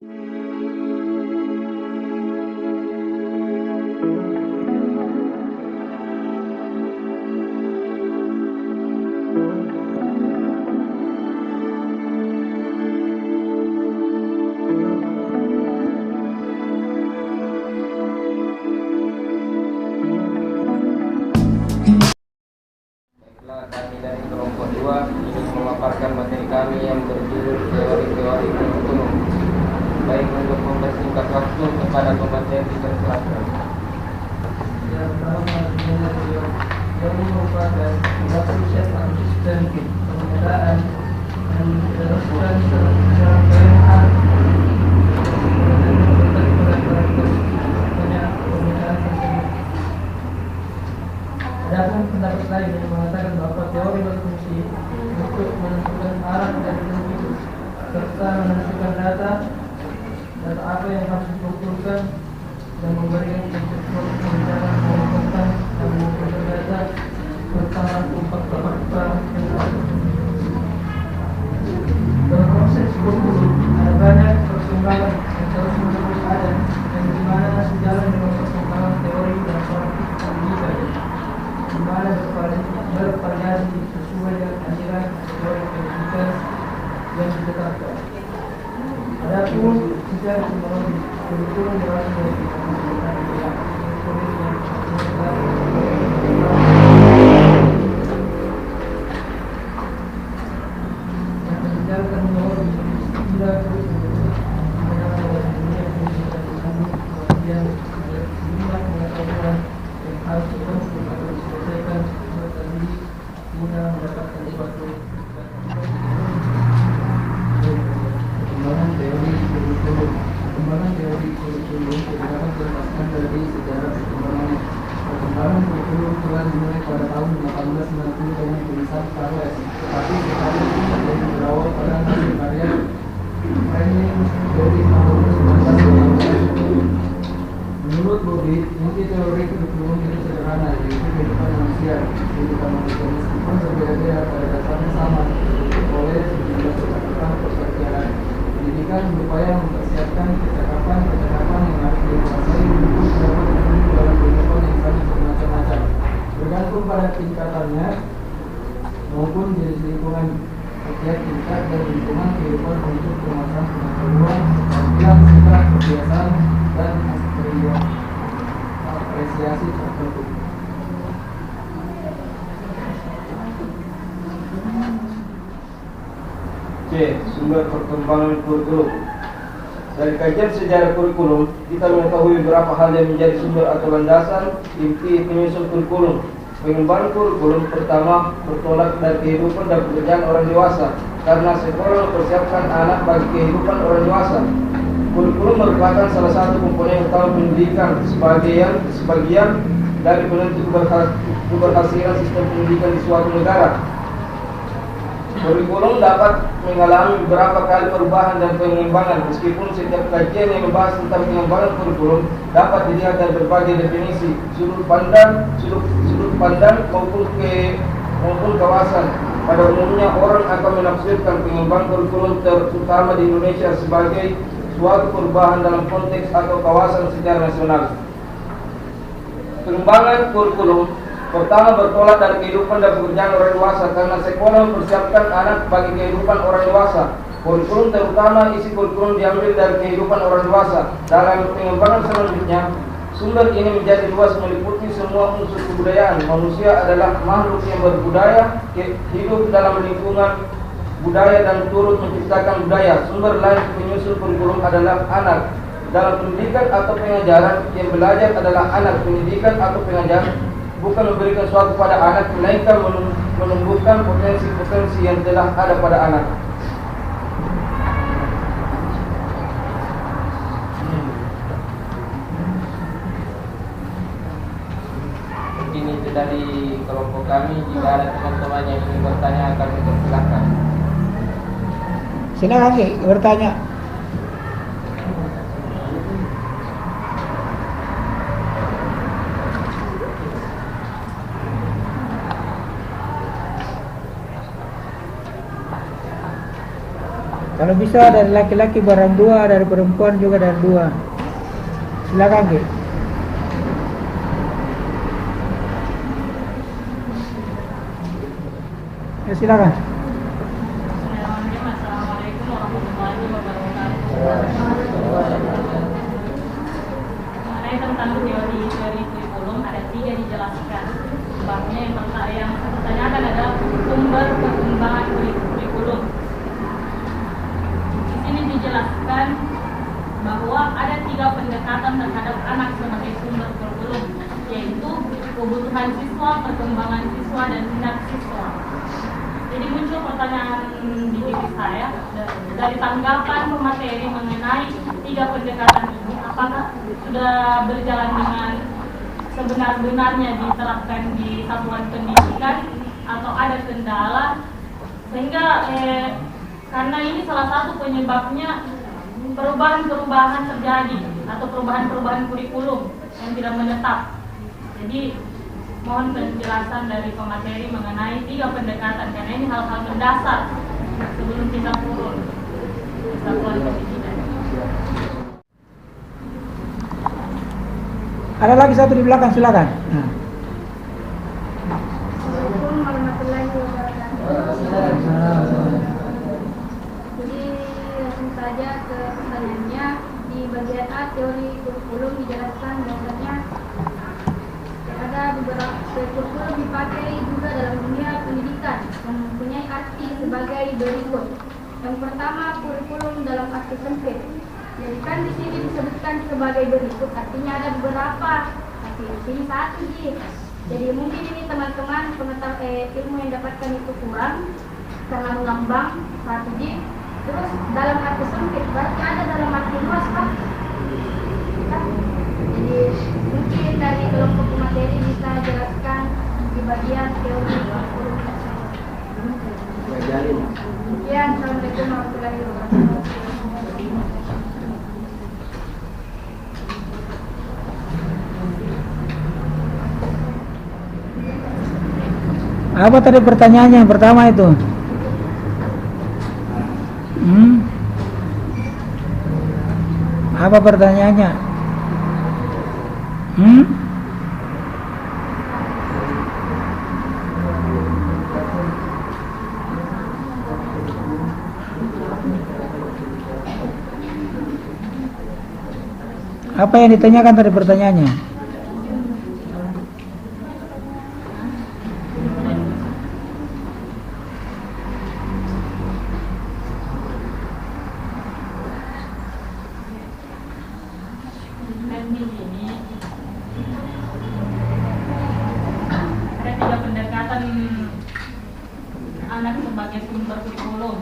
Kami dari kelompok 2 ingin memaparkan materi kami yang berjudul teori-teori kurikulum, baik untuk mempersingkat waktu kepada pemateri dipersilakan. Yang pertama yang merupakan proses sistem pengelolaan dan diteruskan secara PMA Adapun pendapat lain yang mengatakan bahwa teori berfungsi untuk menentukan arah dari bentuk serta menentukan data apa yang harus dikumpulkan dan memberikan konsep pembicaraan mengumpulkan dan mengumpulkan data tentang fakta-fakta yang ada. Dalam proses kurikulum ada banyak perkembangan yang terus-menerus ada yang dimana sejalan dengan perkembangan teori dan praktik pendidikan, di mana bervariasi sesuai dengan aliran teori pendidikan yang ditetapkan. Adapun secara teknologi, kurikulum berasal dari yang secara teknologi tidak terus menyebabkan dunia pendidikan kemudian jumlah pengetahuan yang harus ditempuh atau diselesaikan tadi guna mendapatkan suatu Perkembangan teori kurikulum dapat dilepaskan dari sejarah perkembangannya. Perkembangan kurikulum telah dimulai pada tahun 1890 dengan tulisan Charles, tetapi sekali ini menjadi berawal pada hasil karya Framing dari tahun 1918. Menurut Bobby, inti teori kurikulum itu sederhana, yaitu kehidupan manusia. Kehidupan manusia meskipun berbeda-beda pada dasarnya sama, oleh sejumlah catatan percakapan. Pendidikan berupaya mempersiapkan kecakapan yang harus dikuasai untuk dapat terwujud dalam kehidupan yang sangat bermacam-macam, bergantung pada tingkatannya maupun jenis lingkungan. Setiap tingkat dan lingkungan kehidupan untuk permasalahan pengetahuan, keterampilan, sikap, kebiasaan, dan apresiasi tertentu. C. Sumber perkembangan kurikulum. Dari kajian sejarah kurikulum, kita mengetahui beberapa hal yang menjadi sumber atau landasan inti penyusun kurikulum. Pengembangan kurikulum pertama bertolak dari kehidupan dan pekerjaan orang dewasa, karena sekolah mempersiapkan anak bagi kehidupan orang dewasa. Kurikulum merupakan salah satu komponen utama pendidikan, sebagian dari penentu keberhasilan sistem pendidikan di suatu negara. Kurikulum dapat mengalami beberapa kali perubahan dan pengembangan, meskipun setiap kajian yang membahas tentang pengembangan kurikulum dapat dilihat dari berbagai definisi, sudut pandang maupun kawasan. Pada umumnya orang akan menafsirkan pengembangan kurikulum terutama di Indonesia sebagai suatu perubahan dalam konteks atau kawasan secara nasional. Pengembangan kurikulum pertama bertolak dari kehidupan dan pekerjaan orang dewasa, karena sekolah mempersiapkan anak bagi kehidupan orang dewasa. Kurikulum terutama isi kurikulum diambil dari kehidupan orang dewasa. Dalam pengembangan selanjutnya, sumber ini menjadi luas, meliputi semua unsur kebudayaan. Manusia adalah makhluk yang berbudaya, hidup dalam lingkungan budaya dan turut menciptakan budaya. Sumber lain penyusun kurikulum adalah anak. Dalam pendidikan atau pengajaran, yang belajar adalah anak. Pendidikan atau pengajaran bukan memberikan sesuatu pada anak, melainkan menumbuhkan potensi-potensi yang telah ada pada anak. Mungkin itu dari kelompok kami. Jika ada teman-teman yang ingin bertanya, akan dipersilakan. Silakan bertanya. Kalau bisa dari laki-laki barang 2, dari perempuan juga dari 2. Silakan, Ki. Ya, silakan. Assalamualaikum warahmatullahi wabarakatuh. Mengenai tentang teori kurikulum ada 3 dijelaskan. Sebabnya yang saya tanyakan adalah sumber perkembangan kurikulum. Di sini dijelaskan bahwa ada 3 pendekatan terhadap anak sebagai sumber kurikulum, yaitu kebutuhan siswa, perkembangan siswa, dan minat siswa. Jadi muncul pertanyaan di diri saya dari tanggapan pemateri mengenai 3 pendekatan ini, apakah sudah berjalan dengan sebenar-benarnya diterapkan di satuan pendidikan atau ada kendala sehingga karena ini salah satu penyebabnya perubahan-perubahan terjadi atau perubahan-perubahan kurikulum yang tidak menetap. Jadi mohon penjelasan dari pemateri mengenai 3 pendekatan karena ini hal-hal mendasar sebelum kita turun ke satuan pendidikan. Ada lagi satu di belakang, silakan. Nah. Assalamualaikum warahmatullahi wabarakatuh. Jadi langsung saja ke pertanyaannya. Di bagian A teori kurikulum dijelaskan bahwasanya ada beberapa kurikulum dipakai juga dalam dunia pendidikan yang mempunyai arti sebagai berikut. Yang pertama, kurikulum dalam arti sempit. Jadi kan di sini disebutkan sebagai berikut, artinya ada beberapa. Tapi di sini satu sih. Jadi mungkin ini teman-teman pengetahuan ilmu yang dapatkan itu kurang karena mengambang satu G. Terus dalam arti sempit berarti ada dalam arti luas Pak. Jadi mungkin dari kelompok materi bisa jelaskan di bagian teori kurikulum. Sekian, assalamualaikum warahmatullahi wabarakatuh. Apa tadi pertanyaannya yang pertama itu? Apa pertanyaannya? Apa yang ditanyakan tadi pertanyaannya? Anak sebagai sumber kurikulum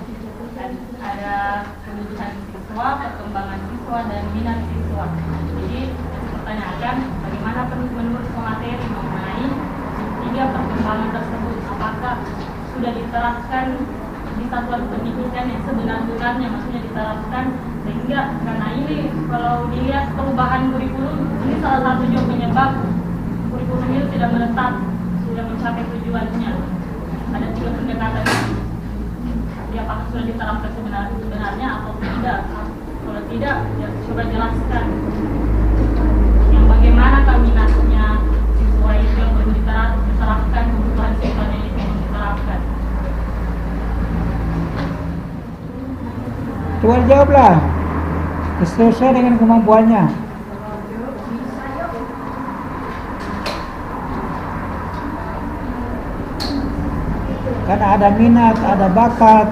dan ada kebutuhan siswa, perkembangan siswa, dan minat siswa. Jadi dipertanyakan bagaimana menurut pemateri mengenai 3 perkembangan tersebut, apakah sudah diterapkan di satuan pendidikan yang sebenar-benarnya, maksudnya diterapkan sehingga karena ini kalau dilihat perubahan kurikulum ini salah satu juga penyebab kurikulum itu tidak menetap, sudah mencapai tujuannya. Ada 3 pendekatan ini. Jadi apakah sudah diterapkan sebenarnya atau tidak? Kalau tidak, ya coba jelaskan. Yang bagaimana minatnya siswa itu yang belum diterapkan, kebutuhan siswanya itu yang diterapkan. Coba jawablah. Sesuai dengan kemampuannya. Karena ada minat, ada bakat.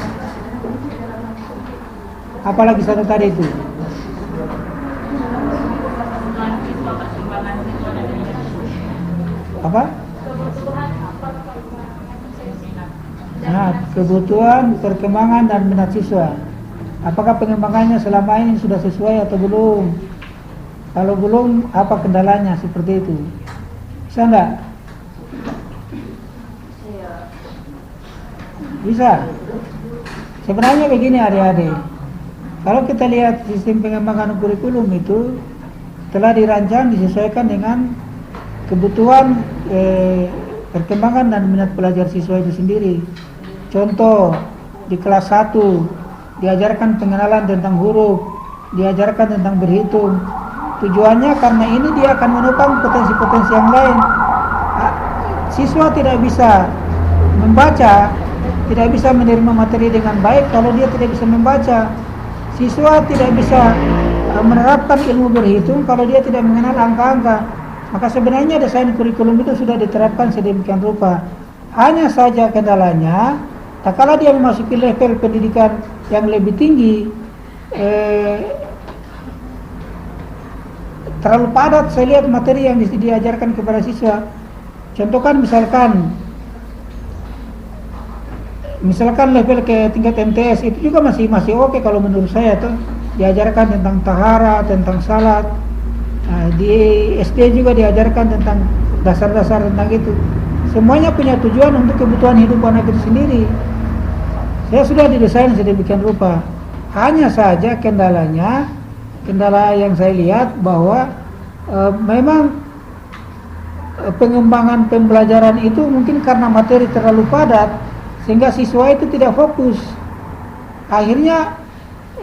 Apalagi satu tadi itu. Apa? Nah, kebutuhan, perkembangan, dan minat siswa. Apakah pengembangannya selama ini sudah sesuai atau belum? Kalau belum, apa kendalanya seperti itu? Bisa enggak? Bisa. Sebenarnya begini adik-adik, kalau kita lihat sistem pengembangan kurikulum itu telah dirancang disesuaikan dengan kebutuhan perkembangan dan minat pelajar siswa itu sendiri. Contoh di kelas 1 diajarkan pengenalan tentang huruf, diajarkan tentang berhitung. Tujuannya karena ini dia akan menopang potensi-potensi yang lain. Siswa tidak bisa membaca, tidak bisa menerima materi dengan baik kalau dia tidak bisa membaca. Siswa tidak bisa menerapkan ilmu berhitung kalau dia tidak mengenal angka-angka. Maka sebenarnya desain kurikulum itu sudah diterapkan sedemikian rupa. Hanya saja kendalanya, tak kala dia memasuki level pendidikan yang lebih tinggi, terlalu padat saya lihat materi yang diajarkan kepada siswa. Contohkan misalkan level ke tingkat MTS itu juga masih oke kalau menurut saya tuh, diajarkan tentang tahara, tentang salat. Di SD juga diajarkan tentang dasar-dasar tentang itu. Semuanya punya tujuan untuk kebutuhan hidup anak itu sendiri. Saya sudah didesain sedemikian rupa. Hanya saja kendala yang saya lihat bahwa memang pengembangan pembelajaran itu mungkin karena materi terlalu padat sehingga siswa itu tidak fokus. Akhirnya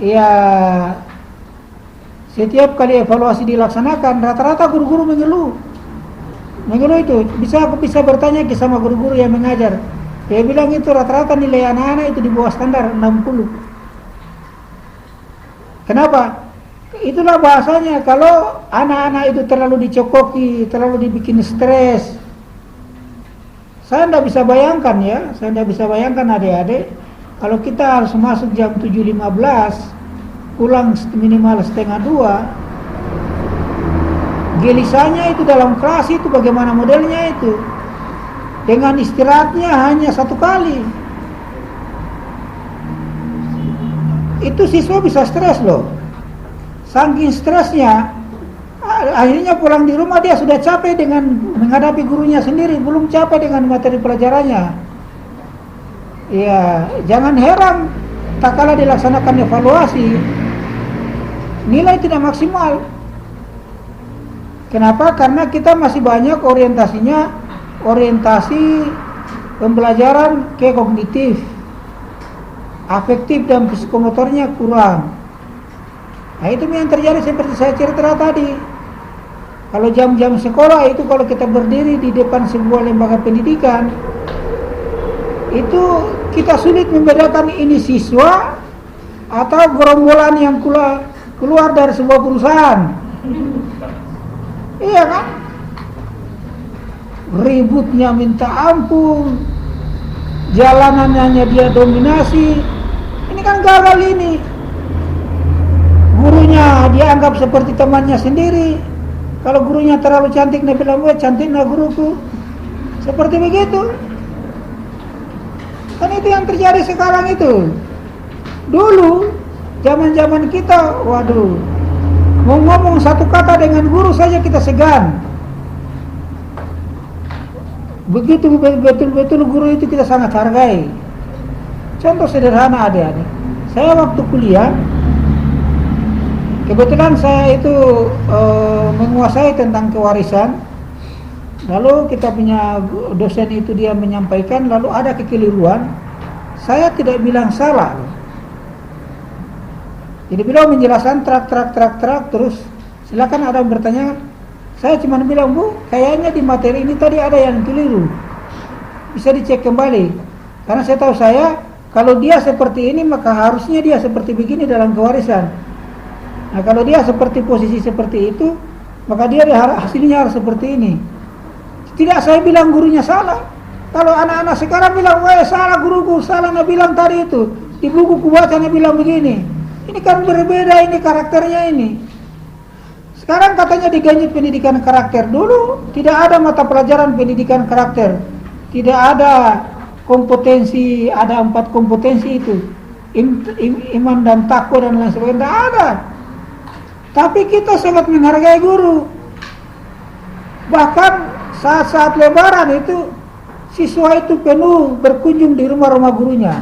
ya setiap kali evaluasi dilaksanakan rata-rata guru-guru mengeluh itu. Aku bisa bertanya ke sama guru-guru yang mengajar. Dia bilang itu rata-rata nilai anak-anak itu di bawah standar 60. Kenapa? Itulah bahasanya, kalau anak-anak itu terlalu dicokoki, terlalu dibikin stres. Saya tidak bisa bayangkan adik-adik, kalau kita harus masuk jam 7.15, pulang minimal setengah 2, gelisahnya itu dalam kelas itu bagaimana modelnya itu, dengan istirahatnya hanya 1 kali. Itu siswa bisa stres loh. Saking stresnya, akhirnya pulang di rumah dia sudah capek dengan menghadapi gurunya sendiri, belum capek dengan materi pelajarannya. Ya, jangan heran tak kala dilaksanakan evaluasi, nilai tidak maksimal. Kenapa? Karena kita masih banyak orientasi pembelajaran ke kognitif, afektif dan psikomotornya kurang. Nah, itu yang terjadi seperti saya cerita tadi. Kalau jam-jam sekolah itu, kalau kita berdiri di depan sebuah lembaga pendidikan, itu kita sulit membedakan ini siswa atau gerombolan yang keluar dari sebuah perusahaan. Iya kan? Ributnya minta ampun, jalanannya dia dominasi. Ini kan gagal ini. Gurunya dia anggap seperti temannya sendiri. Kalau gurunya terlalu cantik, dia bilang, cantiknya guruku. Seperti begitu. Kan itu yang terjadi sekarang itu. Dulu, zaman-zaman kita, waduh, mau ngomong satu kata dengan guru saja kita segan. Begitu betul-betul guru itu kita sangat hargai. Contoh sederhana adik-adik. Saya waktu kuliah, kebetulan saya itu menguasai tentang kewarisan. Lalu kita punya dosen itu dia menyampaikan, lalu ada kekeliruan. Saya tidak bilang salah. Jadi beliau menjelaskan trak, terus silakan ada yang bertanya. Saya cuma bilang, Bu, kayaknya di materi ini tadi ada yang keliru. Bisa dicek kembali. Karena saya tahu kalau dia seperti ini, maka harusnya dia seperti begini dalam kewarisan. Nah, kalau dia seperti posisi seperti itu, maka dia hasilnya harus seperti ini. Tidak saya bilang gurunya salah. Kalau anak-anak sekarang bilang, salah guruku, salah nak bilang tadi itu. Di buku ku baca nak bilang begini. Ini kan berbeda ini karakternya ini. Sekarang katanya diganti pendidikan karakter. Dulu tidak ada mata pelajaran pendidikan karakter. Tidak ada kompetensi, ada 4 kompetensi itu. Iman dan takwa dan lain sebagainya. Tidak ada. Tapi kita sangat menghargai guru. Bahkan saat-saat lebaran itu siswa itu penuh berkunjung di rumah-rumah gurunya.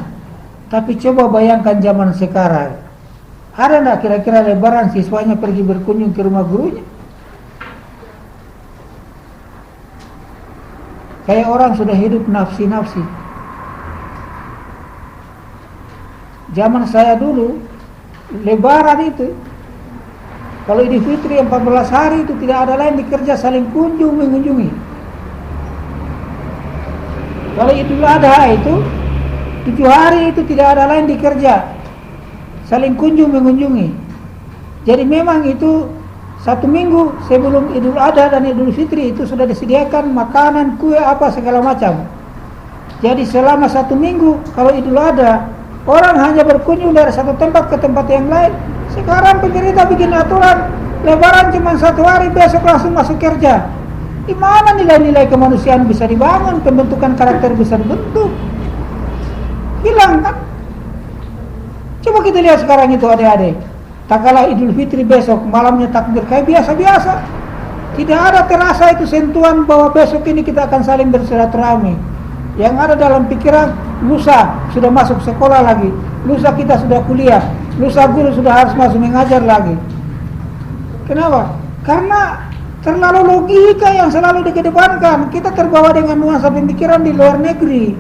Tapi coba bayangkan zaman sekarang, ada enggak kira-kira lebaran siswanya pergi berkunjung ke rumah gurunya? Kayak orang sudah hidup nafsi-nafsi. Zaman saya dulu, Lebaran itu, kalau Idul Fitri 14 hari itu tidak ada lain dikerja, saling kunjung mengunjungi. Kalau Idul Adha itu 7 hari itu tidak ada lain dikerja, saling kunjung mengunjungi. Jadi memang itu 1 minggu sebelum Idul Adha dan Idul Fitri itu sudah disediakan makanan, kue, apa segala macam. Jadi selama 1 minggu kalau Idul Adha orang hanya berkunjung dari satu tempat ke tempat yang lain. Sekarang pemerintah bikin aturan Lebaran cuma 1 hari, besok langsung masuk kerja. Di mana nilai-nilai kemanusiaan bisa dibangun, pembentukan karakter bisa dibentuk? Hilang kan? Coba kita lihat sekarang itu adik-adik. Tak kalah Idul Fitri besok malamnya takbir kayak biasa-biasa. Tidak ada terasa itu sentuhan bahwa besok ini kita akan saling bersilaturahmi. Yang ada dalam pikiran, lusa sudah masuk sekolah lagi, lusa kita sudah kuliah, lusa guru sudah harus masuk mengajar lagi. Kenapa? Karena terlalu logika yang selalu dikedepankan. Kita terbawa dengan nuansa pemikiran di luar negeri.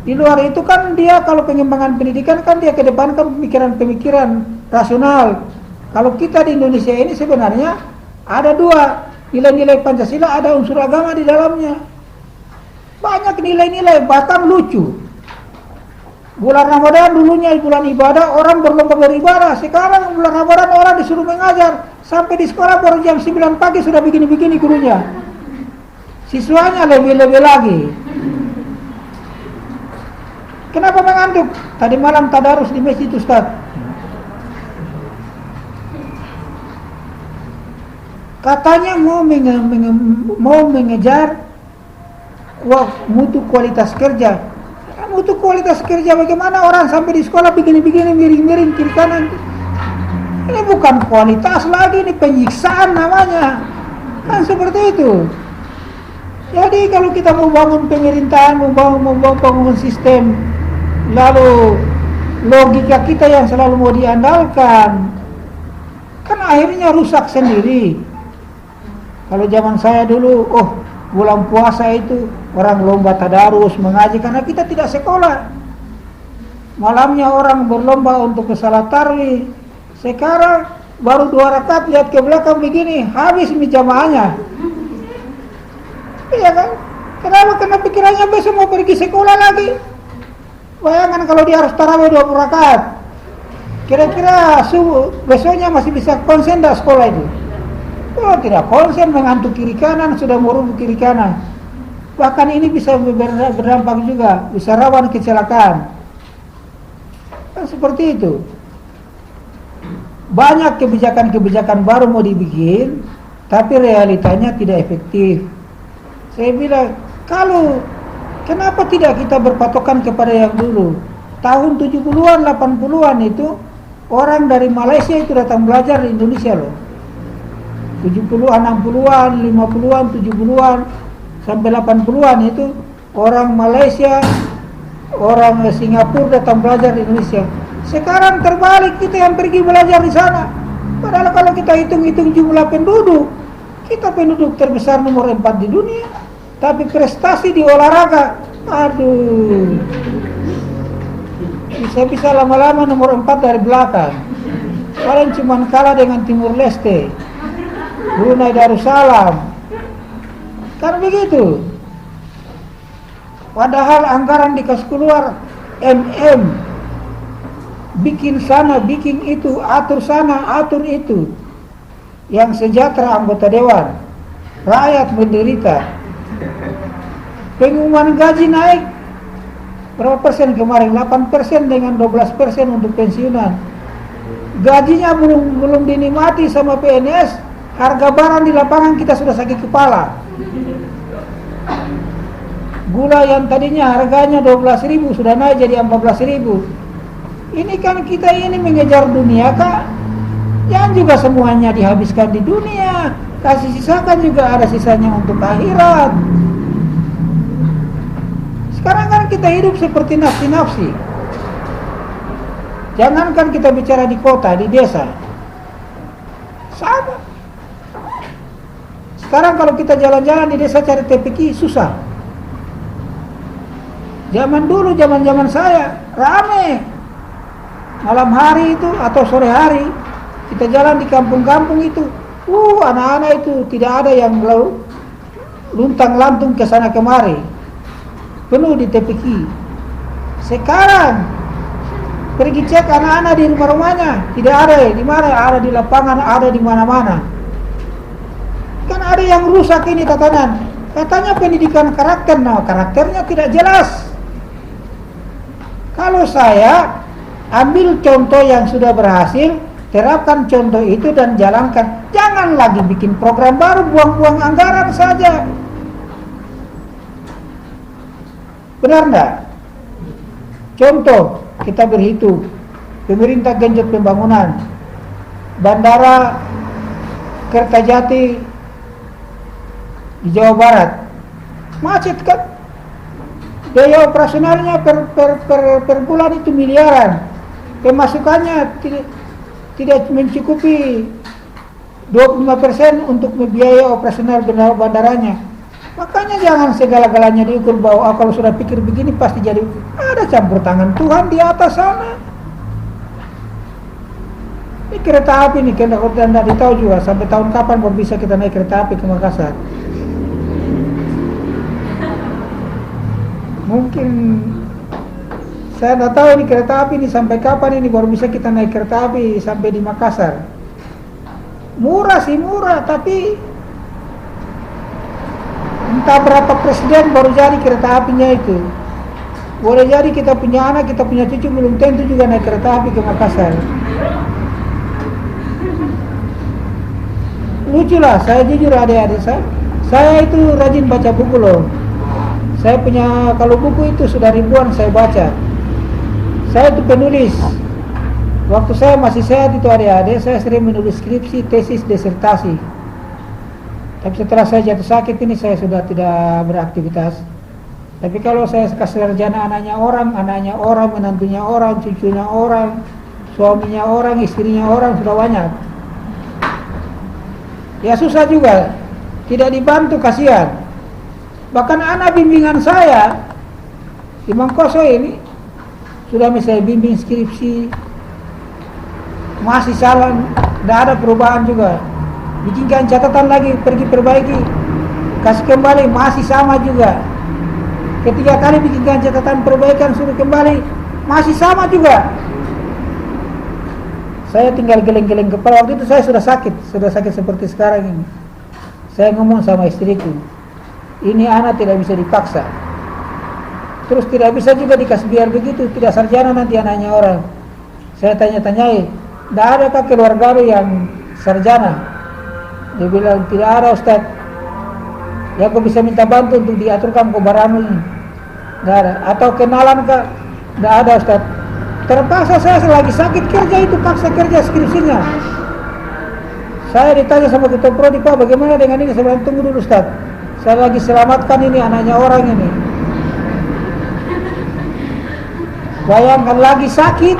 Di luar itu kan dia kalau pengembangan pendidikan kan dia kedepankan pemikiran-pemikiran rasional. Kalau kita di Indonesia ini sebenarnya ada 2 nilai-nilai Pancasila, ada unsur agama di dalamnya. Banyak nilai-nilai, bahkan lucu. Bulan Ramadan dulunya bulan ibadah, orang berlomba beribadah. Sekarang bulan Ramadan orang disuruh mengajar. Sampai di sekolah baru jam 9 pagi sudah begini-begini gurunya. Siswanya lebih-lebih lagi. Kenapa mengantuk? Tadi malam tadarus di masjid Ustaz. Katanya mau mengejar mutu kualitas kerja. Mutu kualitas kerja bagaimana orang sampai di sekolah begini-begini, miring-miring kiri kanan. Ini bukan kualitas lagi, ini penyiksaan namanya. Kan seperti itu. Jadi kalau kita mau bangun pemerintahan, mau bangun sistem, lalu logika kita yang selalu mau diandalkan, kan akhirnya rusak sendiri. Kalau zaman saya dulu, bulan puasa itu orang lomba tadarus mengaji karena kita tidak sekolah. Malamnya orang berlomba untuk ke salat tarawih. Sekarang baru 2 rakaat lihat ke belakang begini, habis jamaahnya. Iya kan? Kenapa? Karena pikirannya besok mau pergi sekolah lagi. Bayangkan kalau dia harus tarawih 20 rakaat. Kira-kira besoknya masih bisa konsen dah sekolah itu? Oh, tidak konsen, mengantuk kiri kanan, sudah merubuk kiri kanan. Bahkan ini bisa berdampak juga, bisa rawan kecelakaan. Kan seperti itu. Banyak kebijakan-kebijakan baru mau dibikin, tapi realitanya tidak efektif. Saya bilang, kenapa tidak kita berpatokan kepada yang dulu? Tahun 70-an, 80-an itu, orang dari Malaysia itu datang belajar di Indonesia loh. 70-an, 60-an, 50-an, 70-an, sampai 80-an itu, orang Malaysia, orang Singapura datang belajar di Indonesia. Sekarang terbalik, kita yang pergi belajar di sana. Padahal kalau kita hitung-hitung jumlah penduduk, kita penduduk terbesar nomor 4 di dunia. Tapi prestasi di olahraga, aduh, bisa lama-lama nomor 4 dari belakang. Paling cuma kalah dengan Timur Leste, Brunei Darussalam. Kan begitu. Padahal anggaran dikasih keluar bikin sana, bikin itu, atur sana, atur itu. Yang sejahtera anggota dewan, rakyat menderita. Pengumuman gaji naik berapa persen kemarin? 8% dengan 12% untuk pensiunan. Gajinya belum dinikmati sama PNS. Harga barang di lapangan kita sudah sakit kepala. Gula yang tadinya harganya 12.000 sudah naik jadi 14.000. Ini kan kita ini mengejar dunia kak? Yang juga semuanya dihabiskan di dunia. Kasih sisakan juga ada sisanya untuk akhirat. Sekarang kan kita hidup seperti nafsi-nafsi. Jangankan kita bicara di kota, di desa. Sama. Sekarang kalau kita jalan-jalan di desa cari TPQ susah. Zaman dulu, zaman saya rame. malam hari itu atau sore hari kita jalan di kampung-kampung itu, anak-anak itu tidak ada yang luntang lantung ke sana kemari, penuh di TPQ. Sekarang pergi cek anak-anak di rumah-rumahnya, tidak ada. Di mana? Ada di lapangan, ada di mana-mana. Kan ada yang rusak ini tatanan. Katanya pendidikan karakter, karakternya tidak jelas. Kalau saya ambil contoh yang sudah berhasil, terapkan contoh itu dan jalankan. Jangan lagi bikin program baru, buang-buang anggaran saja. Benar enggak? Contoh, kita berhitung. Pemerintah genjot pembangunan Bandara Kertajati di Jawa Barat. Macet kan? Biaya operasionalnya per bulan itu miliaran. Pemasukannya tidak mencukupi 25% untuk biaya operasional bandaranya. Makanya jangan segala-galanya diukur bahwa kalau sudah pikir begini pasti jadi. Ada campur tangan Tuhan di atas sana. Ini kereta api nih, kita tidak tahu juga sampai tahun kapan baru bisa kita naik kereta api ke Makassar. Mungkin saya tidak tahu ini kereta api ini sampai kapan ini baru bisa kita naik kereta api sampai di Makassar. Murah sih murah, tapi entah berapa presiden baru jadi kereta apinya itu. Boleh jadi kita punya anak, kita punya cucu belum tentu juga naik kereta api ke Makassar. Lucu lah, saya jujur adik-adik saya itu rajin baca buku loh. Saya punya, kalau buku itu sudah ribuan saya baca. Saya itu penulis. Waktu saya masih sehat itu adik-adik, saya sering menulis skripsi, tesis, disertasi. Tapi setelah saya jatuh sakit ini saya sudah tidak beraktivitas. Tapi kalau saya kasih sarjana anaknya orang, menantunya orang, cucunya orang, suaminya orang, istrinya orang, sudah banyak. Ya susah juga, tidak dibantu, kasihan. Bahkan anak bimbingan saya di Mangkoso ini sudah saya bimbing skripsi, masih salah, tidak ada perubahan juga. Bikinkan catatan lagi, pergi perbaiki, kasih kembali, masih sama juga. Ketiga kali bikinkan catatan perbaikan, suruh kembali, masih sama juga. Saya tinggal geleng-geleng kepala. Waktu itu saya sudah sakit seperti sekarang ini. Saya ngomong sama istriku, ini anak tidak bisa dipaksa. Terus tidak bisa juga dikasih biar begitu, tidak sarjana nanti anaknya orang. Saya tanya-tanyai, tidak adakah keluarga yang sarjana? Dia bilang, tidak ada Ustaz. Ya kau bisa minta bantu untuk diaturkan kebaramu ini. Tidak ada. Atau kenalan kah? Tidak ada Ustaz. Terpaksa saya selagi sakit kerja itu, paksa kerja skripsinya. Saya ditanya sama ketua prodi, Pak bagaimana dengan ini? Saya bilang, tunggu dulu Ustaz, saya lagi selamatkan ini anaknya orang ini. Bayangkan lagi sakit,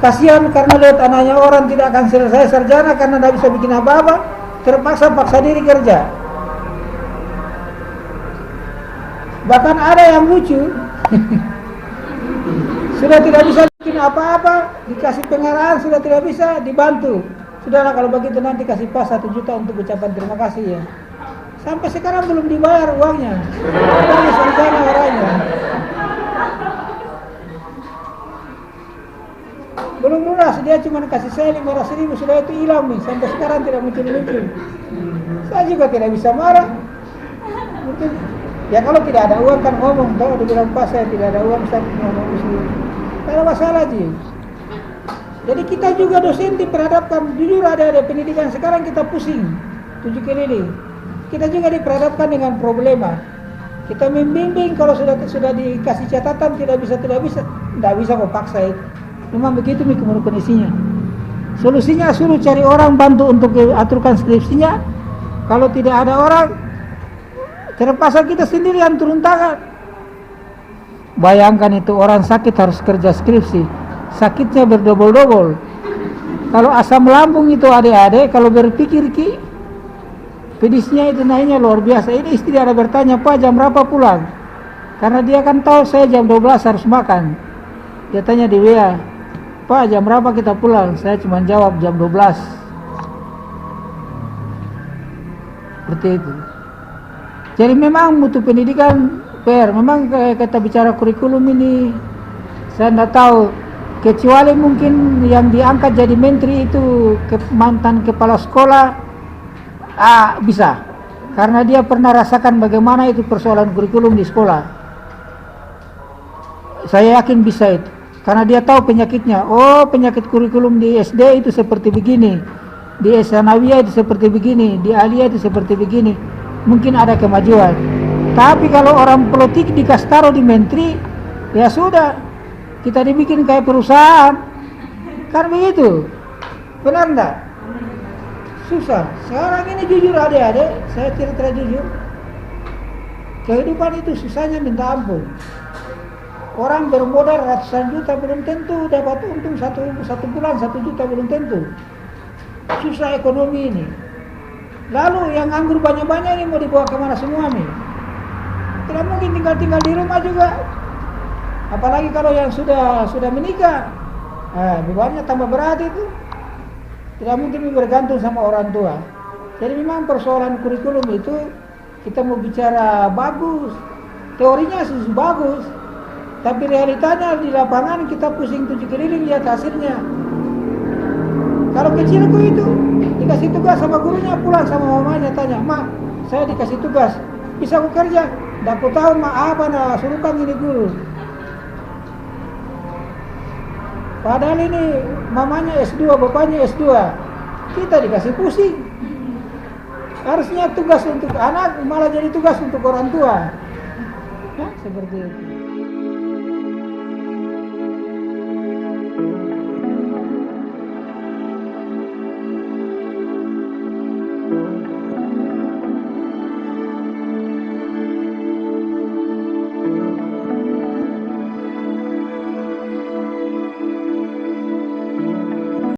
kasihan karena lihat anaknya orang tidak akan selesai sarjana karena tidak bisa bikin apa-apa, terpaksa paksa diri kerja. Bahkan ada yang lucu sudah tidak bisa bikin apa-apa, dikasih pengarahan sudah tidak bisa, dibantu. Sudahlah kalau begitu nanti kasih pas 1 juta untuk ucapan terima kasih ya. Sampai sekarang belum dibayar uangnya. Dari sarjana orangnya. Belum lunas, dia cuma kasih saya 500.000 sudah itu hilang nih. Sampai sekarang tidak muncul-muncul. Saya juga tidak bisa marah. Mungkin ya kalau tidak ada uang kan ngomong, tahu dibilang pas saya tidak ada uang, saya ngomong sendiri. Tidak ada masalah sih. Jadi kita juga dosen diperhadapkan, jujur ada pendidikan sekarang kita pusing, 7 keliling. Kita juga diperhadapkan dengan problema. Kita membimbing kalau sudah dikasih catatan tidak bisa, tidak bisa kok paksa itu. Memang begitu kondisinya. Solusinya suruh cari orang bantu untuk aturkan skripsinya. Kalau tidak ada orang, terpaksa kita sendiri yang turun tangan. Bayangkan itu orang sakit harus kerja skripsi. Sakitnya berdobol-dobol. Kalau asam lambung itu adik-adik, kalau berpikir pedisnya itu naiknya luar biasa. Ini istri ada bertanya, Pak jam berapa pulang? Karena dia kan tahu saya jam 12 harus makan. Dia tanya di WA, Pak, jam berapa kita pulang? Saya cuma jawab jam 12. Seperti itu. Jadi memang mutu pendidikan PR. Memang kita bicara kurikulum ini, saya tidak tahu. Kecuali mungkin yang diangkat jadi menteri itu mantan kepala sekolah, bisa. Karena dia pernah rasakan bagaimana itu persoalan kurikulum di sekolah. Saya yakin bisa itu. Karena dia tahu penyakitnya. Oh, penyakit kurikulum di SD itu seperti begini. Di Sanawiyah itu seperti begini. Di Aliyah itu seperti begini. Mungkin ada kemajuan. Tapi kalau orang politik dikasih taruh di menteri, ya sudah. Kita dibikin kayak perusahaan. Kan begitu. Benar enggak? Susah. Sekarang ini jujur adik-adik, saya cerita jujur. Kehidupan itu susahnya minta ampun. Orang bermodal ratusan juta belum tentu dapat untung satu bulan 1 juta belum tentu. Susah ekonomi ini. Lalu yang anggur banyak-banyak ini mau dibawa kemana semua nih? Tidak mungkin tinggal di rumah juga. Apalagi kalau yang sudah menikah, bebannya tambah berat itu. Tidak mungkin bergantung sama orang tua. Jadi memang persoalan kurikulum itu kita mau bicara bagus, teorinya sih bagus, tapi realitanya di lapangan kita pusing 7 keliling lihat hasilnya. Kalau kecilku itu dikasih tugas sama gurunya, pulang sama mamanya tanya, "Ma, saya dikasih tugas, bisa aku kerja?" Tidak aku tahu ma apa suruhkan ini guru. Padahal ini mamanya S2, bapaknya S2. Kita dikasih pusing. Harusnya tugas untuk anak malah jadi tugas untuk orang tua. Seperti itu.